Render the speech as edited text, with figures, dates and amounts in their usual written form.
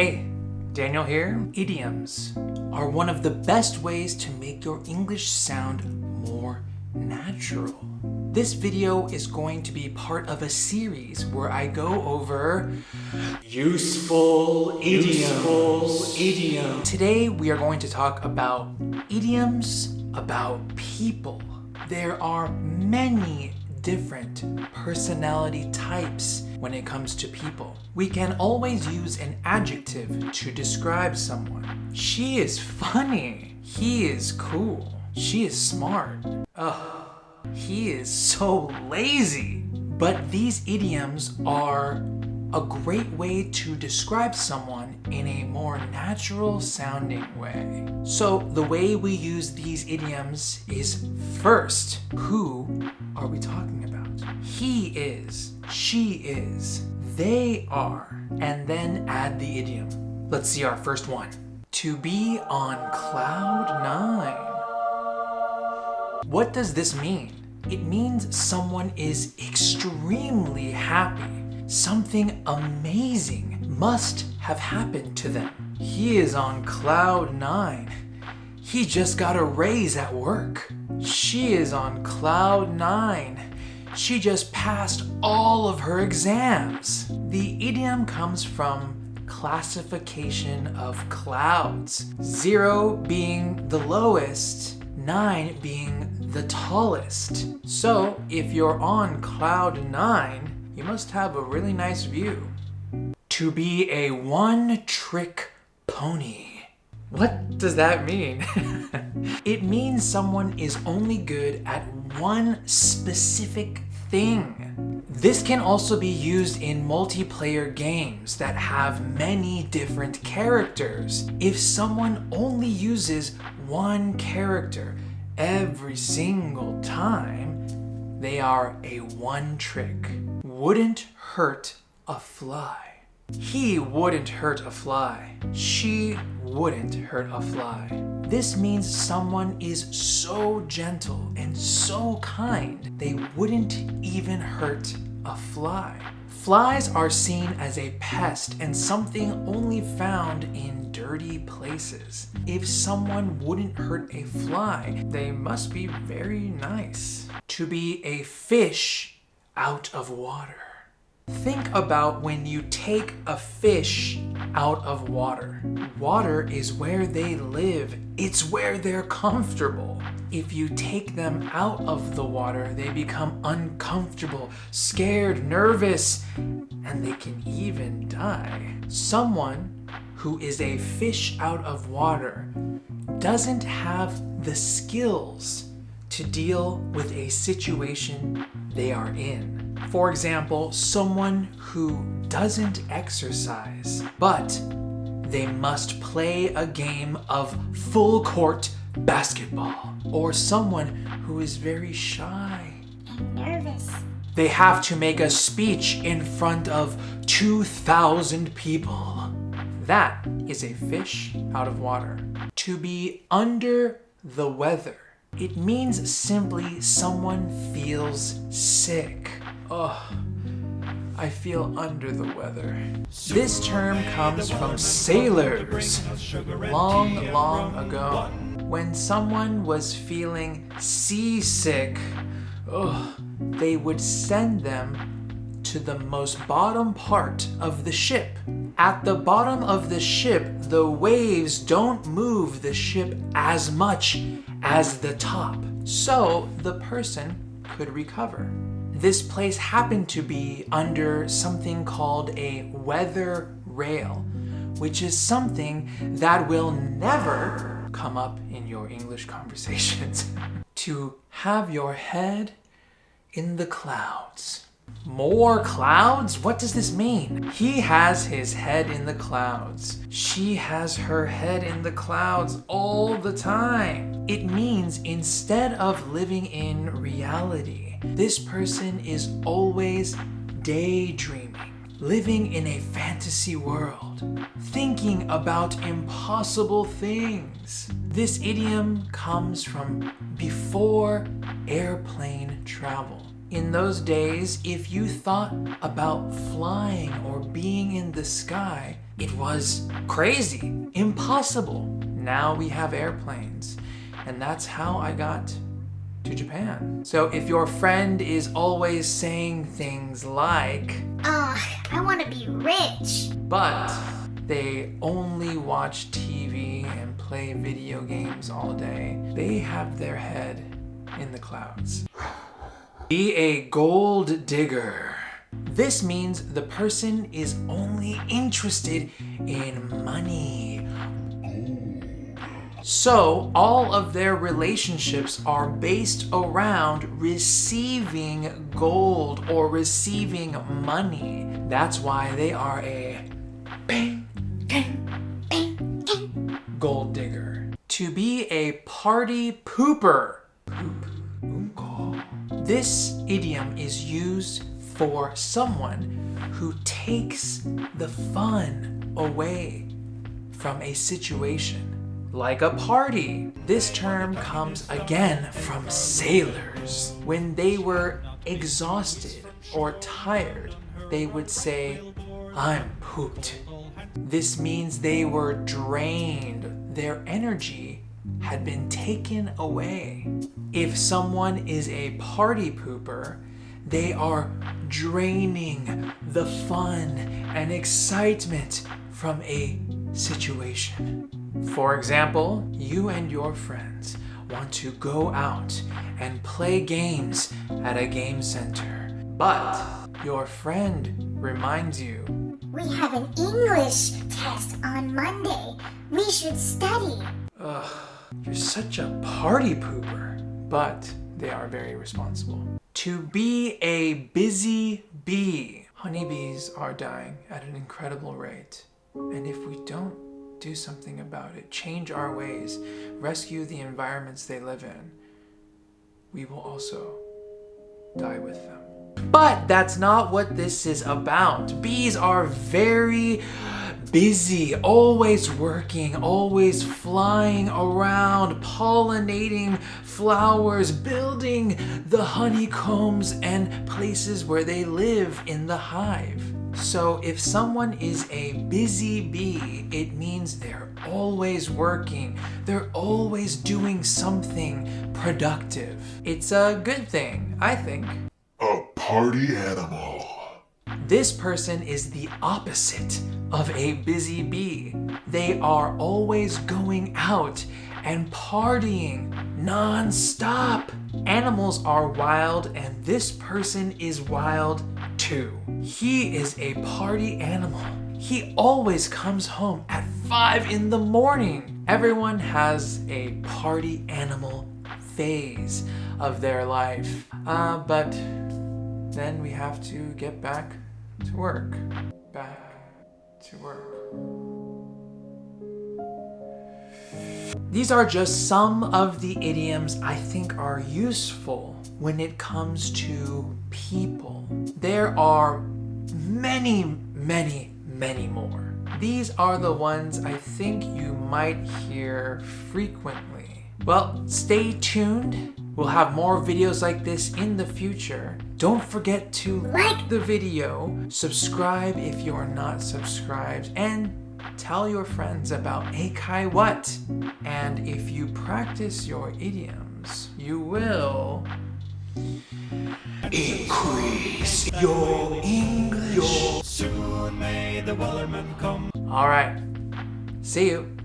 Hey, Daniel here. Idioms are one of the best ways to make your English sound more natural. This video is going to be part of a series where I go over useful idioms. Today we are going to talk about idioms about people. There are many different personality types when it comes to people. We can always use an adjective to describe someone. She is funny. He is cool. She is smart. Ugh, he is so lazy. But these idioms are a great way to describe someone in a more natural sounding way. So the way we use these idioms is first, who are we talking about? He is, she is, they are, and then add the idiom. Let's see our first one. To be on cloud nine. What does this mean? It means someone is extremely happy. Something amazing must have happened to them. He is on cloud nine. He just got a raise at work. She is on cloud nine. She just passed all of her exams. The idiom comes from classification of clouds. 0 being the lowest, 9 being the tallest. So if you're on cloud 9, you must have a really nice view. To be a one-trick pony. What does that mean? It means someone is only good at one specific thing. This can also be used in multiplayer games that have many different characters. If someone only uses one character every single time, they are a one-trick. Wouldn't hurt a fly. He wouldn't hurt a fly. She wouldn't hurt a fly. This means someone is so gentle and so kind, they wouldn't even hurt a fly. Flies are seen as a pest and something only found in dirty places. If someone wouldn't hurt a fly, they must be very nice. To be a fish out of water. Think about when you take a fish out of water. Water is where they live. It's where they're comfortable. If you take them out of the water, they become uncomfortable, scared, nervous, and they can even die. Someone who is a fish out of water doesn't have the skills to deal with a situation they are in. For example, someone who doesn't exercise, but they must play a game of full court basketball. Or someone who is very shy and nervous. They have to make a speech in front of 2,000 people. That is a fish out of water. To be under the weather. It means simply someone feels sick. Oh, I feel under the weather. This term comes from sailors long ago. When someone was feeling seasick, they would send them to the most bottom part of the ship. At the bottom of the ship, the waves don't move the ship as much as the top, so the person could recover. This place happened to be under something called a weather rail, which is something that will never come up in your English conversations. To have your head in the clouds. More clouds? What does this mean? He has his head in the clouds. She has her head in the clouds all the time. It means instead of living in reality, this person is always daydreaming, living in a fantasy world, thinking about impossible things. This idiom comes from before airplane travel. In those days, if you thought about flying or being in the sky, it was crazy, impossible. Now we have airplanes. And that's how I got to Japan. So if your friend is always saying things like, I want to be rich. but they only watch TV and play video games all day, they have their head in the clouds. Be a gold digger. This means the person is only interested in money. So all of their relationships are based around receiving gold or receiving money. That's why they are a bang, bang, bang, bang, gold digger. To be a party pooper. Poop. This idiom is used for someone who takes the fun away from a situation. Like a party. This term comes again from sailors. When they were exhausted or tired, they would say, I'm pooped. This means they were drained. Their energy had been taken away. If someone is a party pooper, they are draining the fun and excitement from a situation. For example, you and your friends want to go out and play games at a game center, but your friend reminds you, We have an English test on Monday. We should study. Ugh, you're such a party pooper. But they are very responsible. To be a busy bee. Honeybees are dying at an incredible rate. And if we don't do something about it, change our ways, rescue the environments they live in, we will also die with them. But that's not what this is about. Bees are very busy, always working, always flying around, pollinating flowers, building the honeycombs and places where they live in the hive. So if someone is a busy bee, it means they're always working. They're always doing something productive. It's a good thing, I think. A party animal. This person is the opposite of a busy bee. They are always going out and partying non-stop. Animals are wild, and this person is wild too. He is a party animal. He always comes home at 5 in the morning. Everyone has a party animal phase of their life. But then we have to get back to work. Back to work. These are just some of the idioms I think are useful when it comes to people. There are many, many, many more. These are the ones I think you might hear frequently. Well, stay tuned. We'll have more videos like this in the future. Don't forget to like the video, subscribe if you're not subscribed, and tell your friends about Eikai What. And if you practice your idioms, you will increase your English. Soon may the wellerman come. All right, see you.